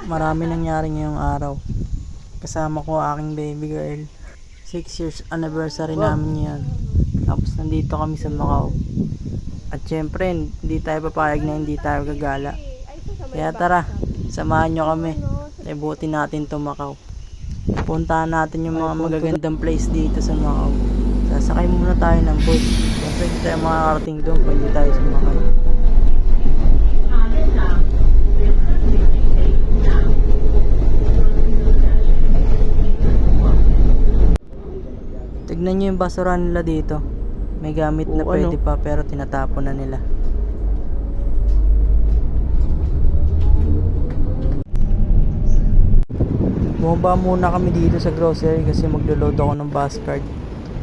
Marami nangyari ngayong araw. Kasama ko aking baby girl. 6 years anniversary namin yan. Tapos nandito kami sa Macau. At syempre, hindi tayo papayag na hindi tayo gagala. Kaya tara, samahan nyo kami. Ibutin natin to Macau. Puntahan natin yung mga magagandang place dito sa Macau. Sasakay muna tayo ng bus. Siyempre hindi tayo makakarating doon kung hindi tayo sumakay. Tignan nyo yung basura nila dito. May gamit na pwede pa pero tinatapon na nila. Bumaba muna kami dito sa grocery kasi maglo-load ako ng bus card.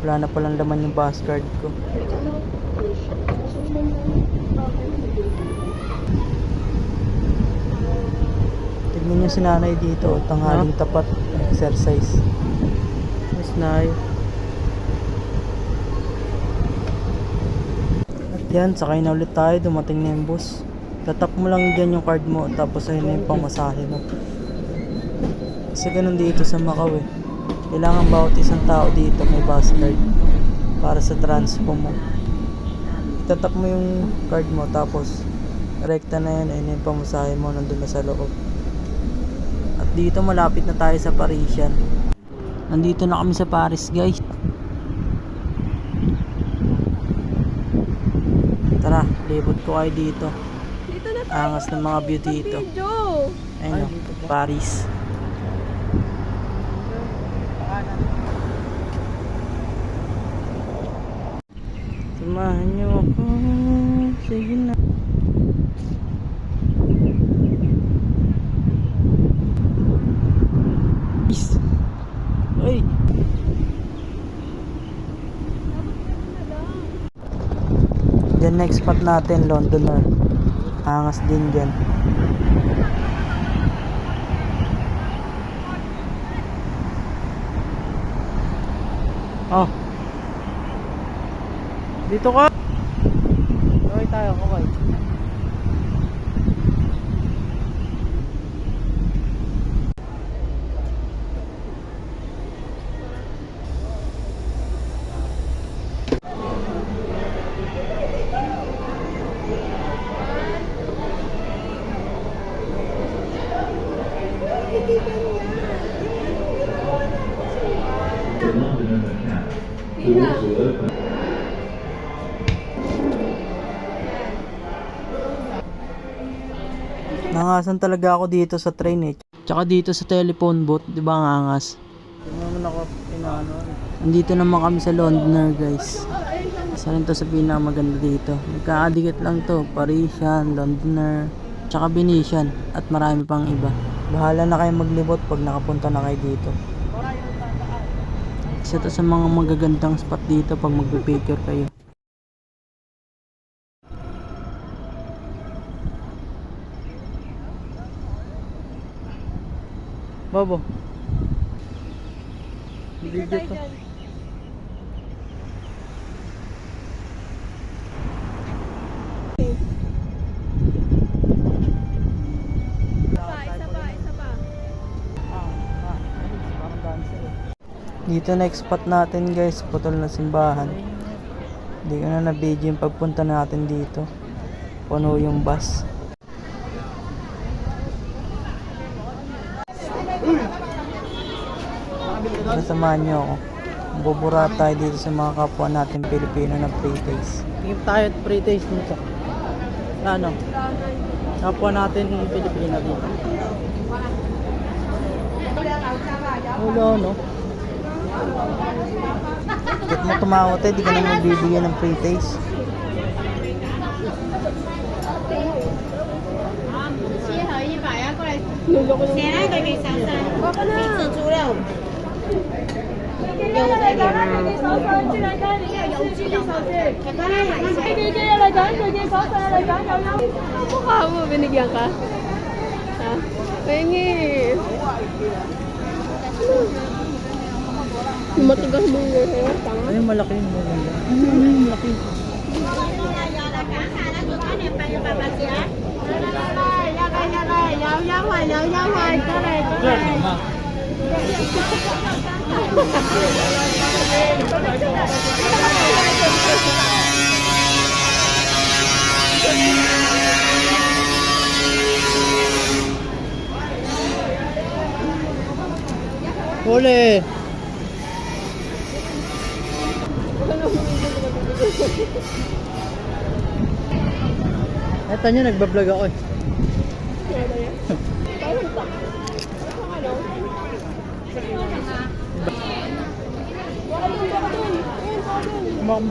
Wala na palang laman yung bus card ko. Tignan nyo si nanay dito. Tanghaling tapat. Exercise. Mas nay. Yan, sakay na ulit tayo, dumating na yung bus. Tatap mo lang dyan yung card mo, tapos ayun na yung pamasahe mo. Kasi ganun dito sa Macau eh. Kailangan bawat isang tao dito may bus card para sa transpo mo. Tatap mo yung card mo, tapos rekta na yan, ayun na yung pamasahe mo, nandun na sa loob. At dito malapit na tayo sa Parisian. Nandito na kami sa Paris guys. Tara, libot ko kayo dito. Angas ng mga view dito. Ayun o, Paris. Samahan nyo ako. Sige na. Ay! Then next spot natin, Londoner. Angas din dyan. Oh. Dito ka. Okay tayo, okay. Nangasan talaga ako dito sa train eh. Tsaka dito sa telephone booth, di ba ang angas? Nandito naman kami sa Londoner guys. Isa rin to sa pinakamaganda dito. Nagkakadikit lang to, Parisian, Londoner, tsaka Venetian at marami pang iba. Bahala na kayo maglibot pag nakapunta na kayo dito. Isa to sa mga magagandang spot dito pag magpipicture kayo. Bobo. Video to. Dito next spot natin guys, putol na simbahan. Hindi ko na na-video yung pagpunta natin dito. Puno yung bus. Samahan nyo ako. Bubura tayo dito sa mga kapwa natin Pilipino na pre-taste. Tingin tayo at pre-taste nito. Ano? Kapwa natin Pilipino dito. Ulo, no? Bakit mo tumawat eh, di ka na magbibigyan ng pre-taste. Mukha mo, binigyan ka? Ha? Pengis. Matigas mo yung hair. Ay, malaki mo. Malaki. Huli! Eto nyo, nagbablog ako eh. Mom.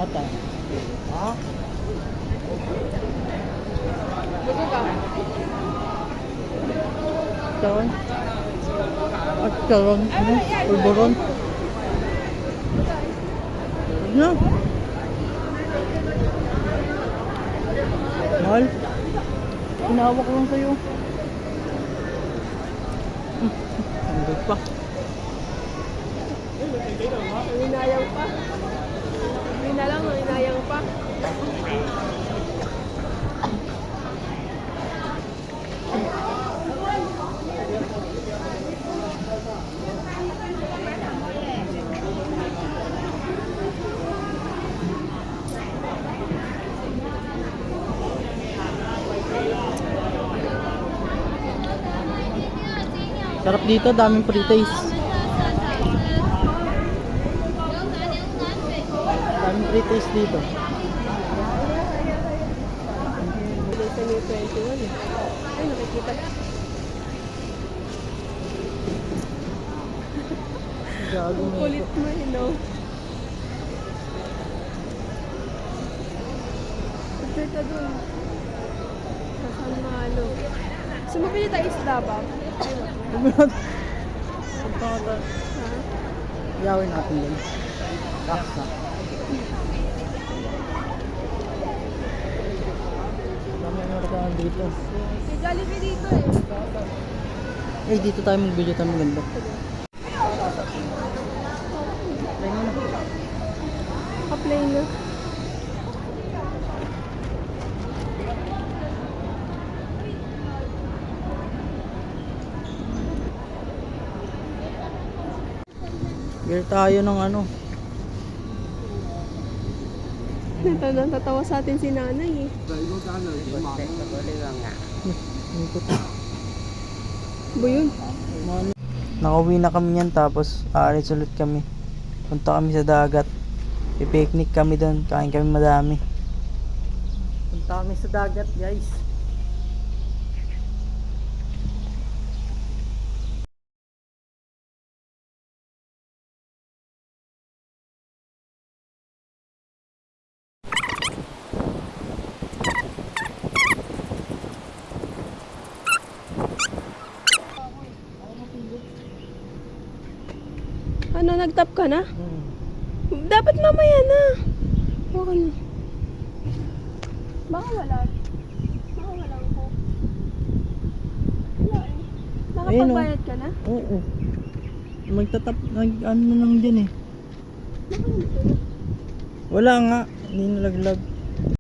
Ata. Ha? Bugo ka. Charon? At charon? Ano? Pulburon? Huwag na. Mahal? Pinahawak ko lang sa'yo. Ang good pa. Ang inayang pa. Hindi na lang, ang inayang pa. Sarap dito, daming pre-taste. Daming pre-taste dito. Sa New 21 eh. Ay, nakikita. Gago Ang kulit mo eh, no? Pagkat ka dun. Sa San Malo. Sumabili tayo isda ba? Pagkakata. Ha? Yawin natin din. Kaksa. Dami ang restaurant dito. May Jollibee dito eh. Eh, dito tayo mag-video tayo maganda. Try mo na. Pa-play na. Gear tayo ng ano. Natatawa sa atin si nanay eh. Ikot. Ba yun? Nakauwi na kami yan tapos aalis ulit kami. Punta kami sa dagat. Pipiknik kami doon. Kain kami madami. Punta kami sa dagat guys. Ano, nag-tap ka na? Dapat mamaya na. Baka na. Baka wala. Baka walang ko. Wala eh. Nakapagbayad ka na? Oo. Magtatap, ano na lang dyan eh. Wala nga, hindi nalaglag.